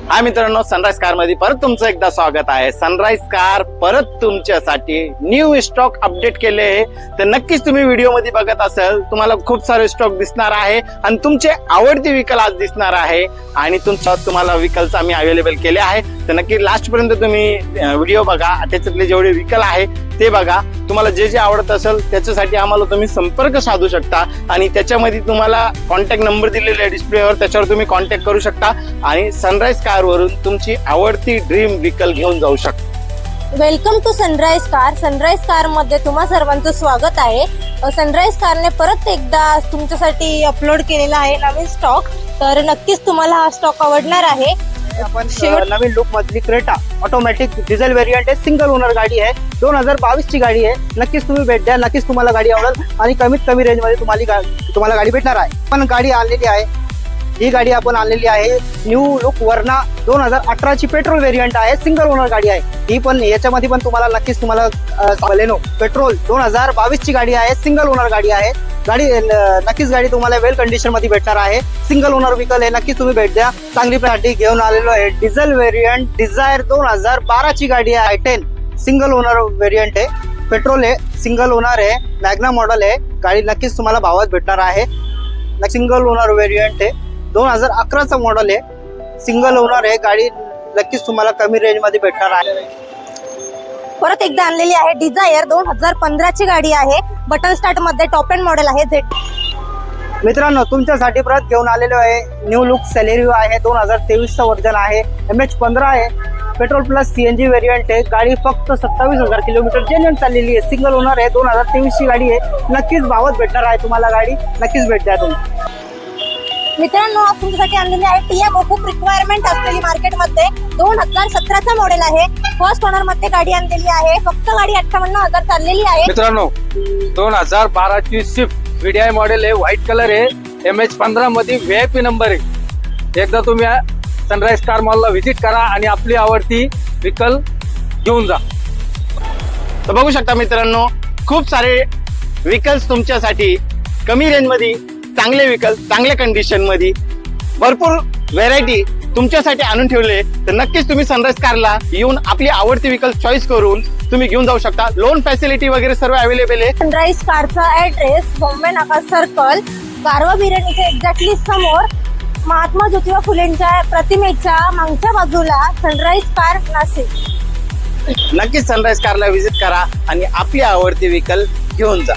हा मित्रांनो, sunrise car मध्ये परत तुमचं एकदा स्वागत आहे। सनराइज कार परत तुमच्यासाठी न्यू स्टॉक अपडेट केले आहे, तर नक्कीच तुम्ही व्हिडिओ मध्ये बघत असाल, तुम्हाला खूप सारे स्टॉक दिसणार आहे आणि तुमचे आवडते व्हेकल आज दिसणार आहे आणि तुम्हाला व्हेकल्स आम्ही अवेलेबल केले आहे। तर नक्की लास्ट पर्यंत तुम्ही व्हिडिओ बघा, त्याच्यातले जेवढे व्हेकल आहे ते बघा। तुम्हाला जे जे आवडत असेल त्याच्यासाठी आम्हाला तुम्ही संपर्क साधू शकता आणि त्याच्यामध्ये तुम्हाला कॉन्टॅक्ट नंबर दिलेला आहे डिस्प्लेवर, त्याच्यावर तुम्ही कॉन्टॅक्ट करू शकता आणि सनराइज कार वरून तुमची आवडती ड्रीम व्हेकल घेऊन जाऊ शकता। Welcome to Sunrise car. Sunrise car मध्ये तुम्हा सर्वांचं स्वागत आहे। सनराइज कारने परत एकदा तुमच्यासाठी अपलोड केलेला आहे नवीन स्टॉक, तर नक्कीच तुम्हाला हा स्टॉक आवडणार आहे। आपण नवीन लुक मधली क्रेटा ऑटोमॅटिक डिझेल व्हेरियंट आहे, सिंगल ओनर गाडी आहे, 2022 ची गाडी आहे। नक्कीच तुम्ही भेट द्या, नक्कीच तुम्हाला गाडी आवडेल आणि कमीत कमी रेंज मध्ये तुम्हाला गाडी भेटणार आहे। पण गाडी आणलेली आहे, ही गाडी आपण आणलेली आहे न्यू लुक वर्ना 2018 ची पेट्रोल व्हेरियंट आहे, सिंगल ओनर गाडी आहे ही। पण याच्यामध्ये पण तुम्हाला नक्कीच बलेनो पेट्रोल 2022 ची गाडी आहे, सिंगल ओनर गाडी आहे। नक्कीच गाडी तुम्हाला वेल कंडिशन मध्ये भेटणार आहे, सिंगल ओनर व्हेकल आहे। नक्कीच तुम्ही भेट द्या। चांगली गाडी घेऊन आलेलो आहे, डिझेल व्हेरियंट डिझायर 2012 ची गाडी आहे, i10 सिंगल ओनर व्हेरियंट आहे, पेट्रोल आहे, सिंगल ओनर आहे, मॅग्ना मॉडेल आहे। गाडी नक्कीच तुम्हाला भावात भेटणार आहे। सिंगल ओनर व्हेरियंट आहे, 2011 चा मॉडेल आहे, सिंगल ओनर आहे। गाडी नक्कीच तुम्हाला कमी रेंज मध्ये भेटणार आहे। परत एकदा आणलेली आहे डिझायर 2015 ची गाडी आहे, बटन स्टार्ट मध्ये टॉप एंड मॉडेल आहे। जेट मित्रांनो, तुमच्यासाठी परत घेऊन आलेलो आहे न्यू लुक सेलेरियो आहे, 2023 चा वर्जन आहे, MH15 आहे, पेट्रोल प्लस CNG व्हेरियंट आहे। गाडी फक्त 27,000 किलोमीटर जेन्युइन चाललेली आहे, सिंगल ओनर आहे, 2023 ची गाडी आहे। नक्कीच भावात भेटणार आहे तुम्हाला गाडी, नक्कीच भेट द्या तुम्ही। मित्रांनो, आज तुमच्यासाठी आणलेली आहे टियागो, खूप रिक्वायरमेंट असलेली मार्केटमध्ये, 2017 चा मॉडेल आहे, फर्स्ट ओनर मध्ये गाडी आणलेली आहे। फक्त गाडी 58,000 चाललेली आहे। मित्रांनो, 2012 ची स्विफ्ट VDI मॉडेल आहे, व्हाईट कलर आहे, MH15 मध्ये VIP नंबर आहे। एकदा तुम्ही सनराइज कार मॉलला व्हिजिट करा आणि आपली आवडती व्हेकल घेऊन जा। तर बघू शकता मित्रांनो, खूप सारे व्हेकल्स तुमच्यासाठी कमी रेंज मध्ये, चांगले व्हेकल चांगल्या कंडिशन मध्ये, भरपूर व्हेरायटी तुमच्यासाठी आणून ठेवले। तर नक्कीच तुम्ही सनराइज कारला येऊन आपली आवडती व्हेकल चॉईस करून तुम्ही घेऊन जाऊ शकता। लोन फॅसिलिटी वगैरे सर्व अवेलेबल आहे। सनराइज कारचा ऍड्रेस बॉम्बे नाका सर्कल, गारवा बिर्याणीच्या एक्झॅक्टली समोर, महात्मा ज्योतिबा फुलेंच्या प्रतिमेच्या मागच्या बाजूला, सनराइज कार नाशिक। नक्कीच सनराइज कारला व्हिजिट करा आणि आपली आवडती व्हेकल घेऊन जा।